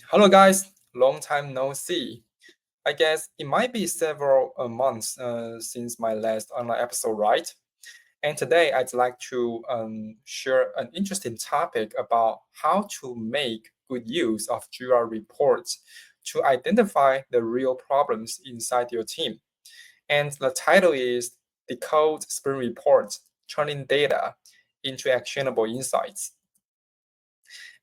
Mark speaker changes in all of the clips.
Speaker 1: Hello, guys. Long time no see. I guess it might be several months since my last online episode, right? And today I'd like to share an interesting topic about how to make good use of Jira reports to identify the real problems inside your team. And the title is Decode Sprint Reports, Turning Data into Actionable Insights.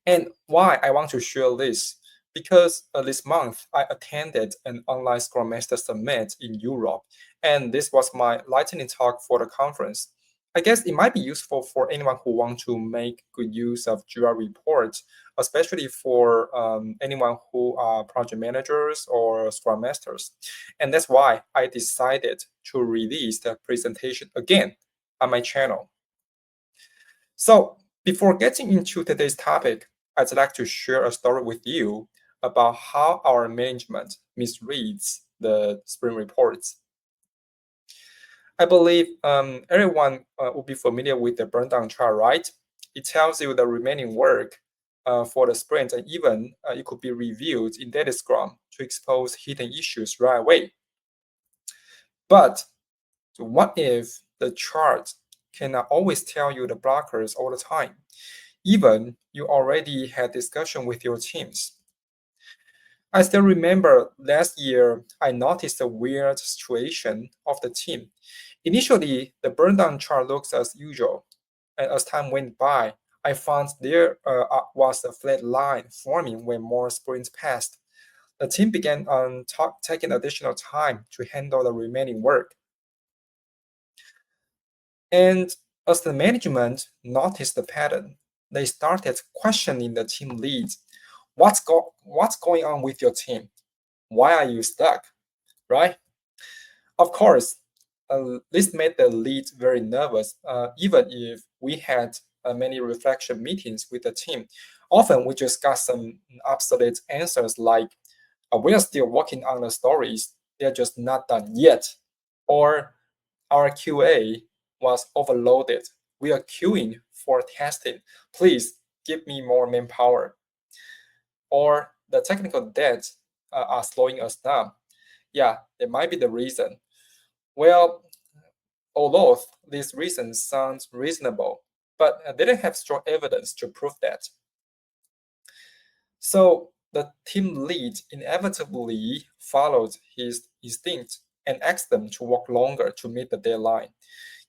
Speaker 1: And why I want to share this? Because this month I attended an online Scrum Masters Summit in Europe, and this was my lightning talk for the conference. I guess it might be useful for anyone who wants to make good use of Jira reports, especially for anyone who are project managers or Scrum Masters. And that's why I decided to release the presentation again on my channel. So before getting into today's topic, I'd like to share a story with you about how our management misreads the sprint reports. I believe everyone will be familiar with the burn down chart, right? It tells you the remaining work for the sprint, and even it could be reviewed in data Scrum to expose hidden issues right away. But what if the chart cannot always tell you the blockers all the time? Even you already had discussion with your teams. I still remember last year I noticed a weird situation of the team. Initially, the burn down chart looks as usual, and as time went by, I found there was a flat line forming when more sprints passed. The team began taking additional time to handle the remaining work. And as the management noticed the pattern, they started questioning the team leads. What's going on with your team? Why are you stuck? Right? Of course, this made the lead very nervous. Even if we had many reflection meetings with the team, often we just got some obsolete answers like, "We are still working on the stories; they're just not done yet," or "Our QA was overloaded. We are queuing for testing. Please give me more manpower." Or "The technical debt are slowing us down." Yeah, it might be the reason. Well, although these reasons sound reasonable, but I didn't have strong evidence to prove that. So the team lead inevitably followed his instinct and asked them to work longer to meet the deadline.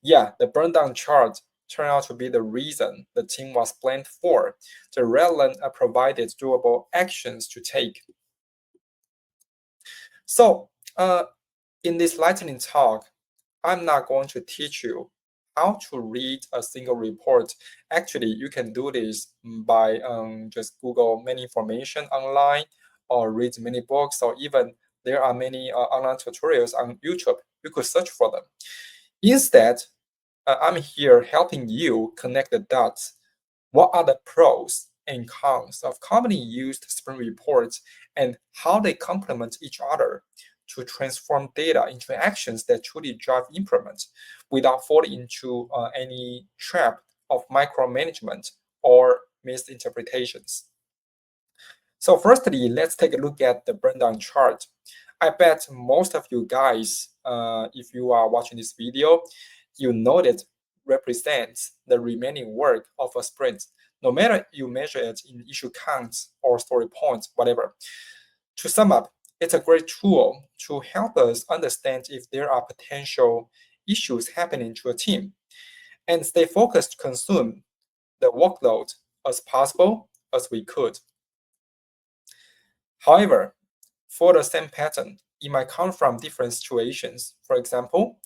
Speaker 1: Yeah, the burn down chart turned out to be the reason the team was blamed for. The relevant provided doable actions to take. So, in this lightning talk, I'm not going to teach you how to read a single report. Actually, you can do this by just Google many information online or read many books, or even there are many online tutorials on YouTube. You could search for them. Instead, I'm here helping you connect the dots. What are the pros and cons of commonly used sprint reports and how they complement each other to transform data into actions that truly drive improvement without falling into any trap of micromanagement or misinterpretations? So firstly, let's take a look at the burn down chart. I bet most of you guys, if you are watching this video, you know that represents the remaining work of a sprint, no matter you measure it in issue counts or story points, whatever. To sum up, it's a great tool to help us understand if there are potential issues happening to a team and stay focused to consume the workload as possible as we could. However, for the same pattern, it might come from different situations. For example,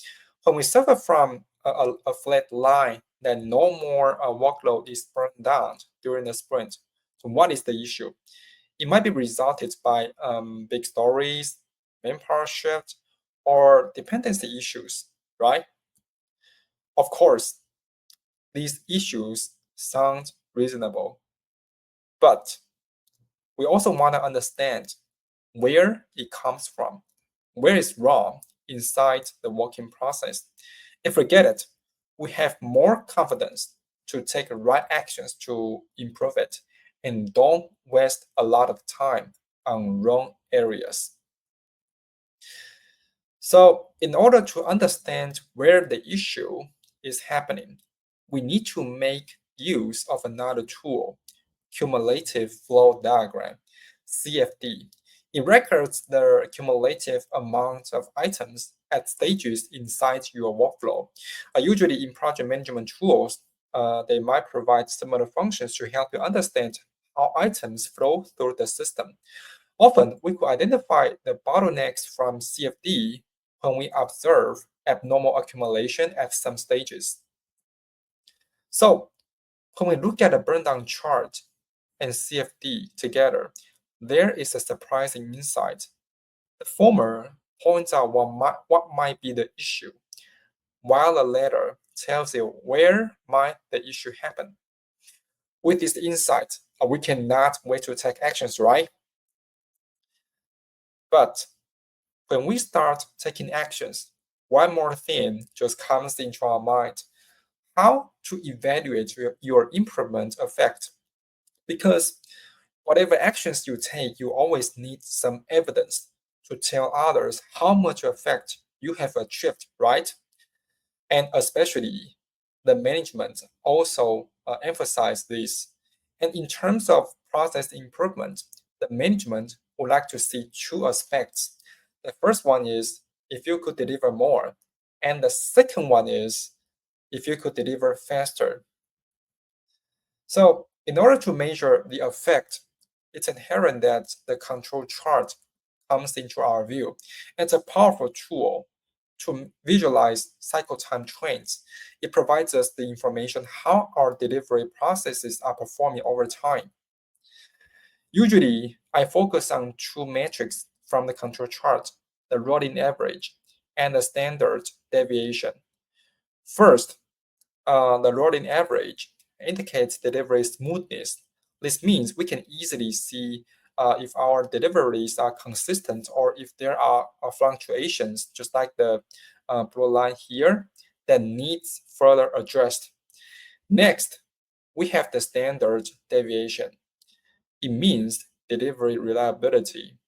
Speaker 1: when we suffer from a flat line that no more workload is burned down during the sprint, so what is the issue? It might be resulted by big stories, manpower shift, or dependency issues, right? Of course, these issues sound reasonable, but we also want to understand where it comes from, where it's wrong inside the working process. If we get it, we have more confidence to take right actions to improve it and don't waste a lot of time on wrong areas. So in order to understand where the issue is happening, we need to make use of another tool, Cumulative Flow Diagram, CFD. It records the cumulative amount of items at stages inside your workflow. Usually in project management tools, they might provide similar functions to help you understand how items flow through the system. Often, we could identify the bottlenecks from CFD when we observe abnormal accumulation at some stages. So, when we look at the burndown chart and CFD together, there is a surprising insight. The former points out what might be the issue, while the latter tells you where might the issue happen. With this insight, we cannot wait to take actions, right? But when we start taking actions, one more thing just comes into our mind: how to evaluate your improvement effect. Because whatever actions you take, you always need some evidence to tell others how much effect you have achieved, right? And especially the management also emphasize this. And in terms of process improvement, the management would like to see two aspects. The first one is if you could deliver more, and the second one is if you could deliver faster. So in order to measure the effect, it's inherent that the control chart comes into our view. It's a powerful tool to visualize cycle time trends. It provides us the information how our delivery processes are performing over time. Usually, I focus on two metrics from the control chart: the rolling average and the standard deviation. First, the rolling average indicates delivery smoothness. This means we can easily see if our deliveries are consistent or if there are fluctuations, just like the blue line here, that needs further addressed. Next, we have the standard deviation. It means delivery reliability.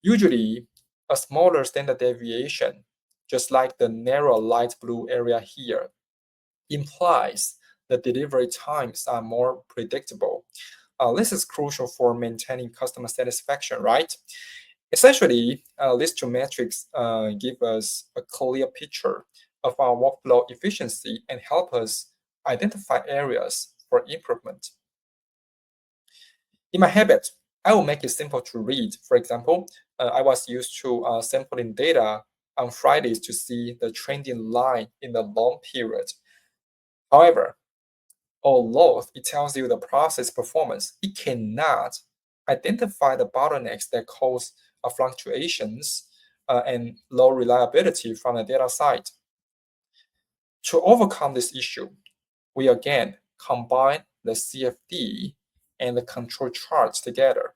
Speaker 1: Usually, a smaller standard deviation, just like the narrow light blue area here, implies the delivery times are more predictable. This is crucial for maintaining customer satisfaction, right? Essentially, these two metrics give us a clear picture of our workflow efficiency and help us identify areas for improvement. In my habit, I will make it simple to read. For example, I was used to sampling data on Fridays to see the trending line in the long period. However, although it tells you the process performance, it cannot identify the bottlenecks that cause fluctuations and low reliability from the data side. To overcome this issue, we again combine the CFD and the control charts together.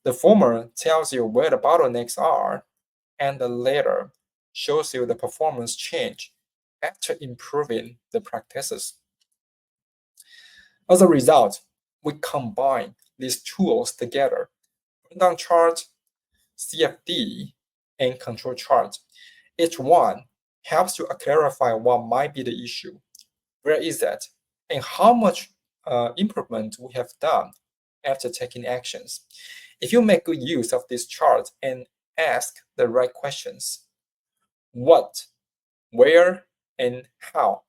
Speaker 1: The former tells you where the bottlenecks are, and the latter shows you the performance change after improving the practices. As a result, we combine these tools together: rundown chart, CFD, and control chart. Each one helps you clarify what might be the issue, where is that, and how much improvement we have done after taking actions. If you make good use of this chart and ask the right questions: what, where, and how,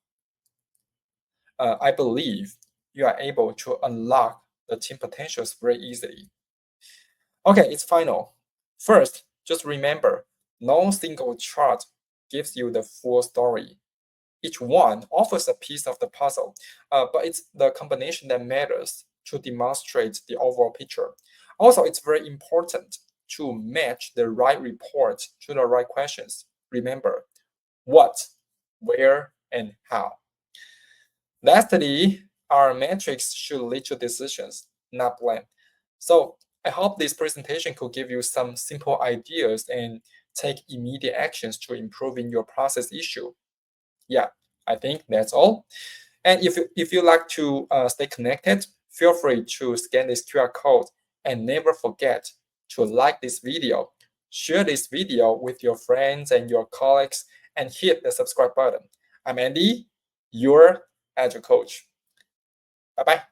Speaker 1: I believe you are able to unlock the team potentials very easily. Okay, it's final. First, just remember, no single chart gives you the full story. Each one offers a piece of the puzzle, but it's the combination that matters to demonstrate the overall picture. Also, it's very important to match the right report to the right questions. Remember, what, where, and how. Lastly, our metrics should lead to decisions, not blame. So I hope this presentation could give you some simple ideas and take immediate actions to improving your process issue. Yeah, I think that's all. And if you like to stay connected, feel free to scan this QR code and never forget to like this video, share this video with your friends and your colleagues, and hit the subscribe button. I'm Andy, your Agile Coach. Bye-bye.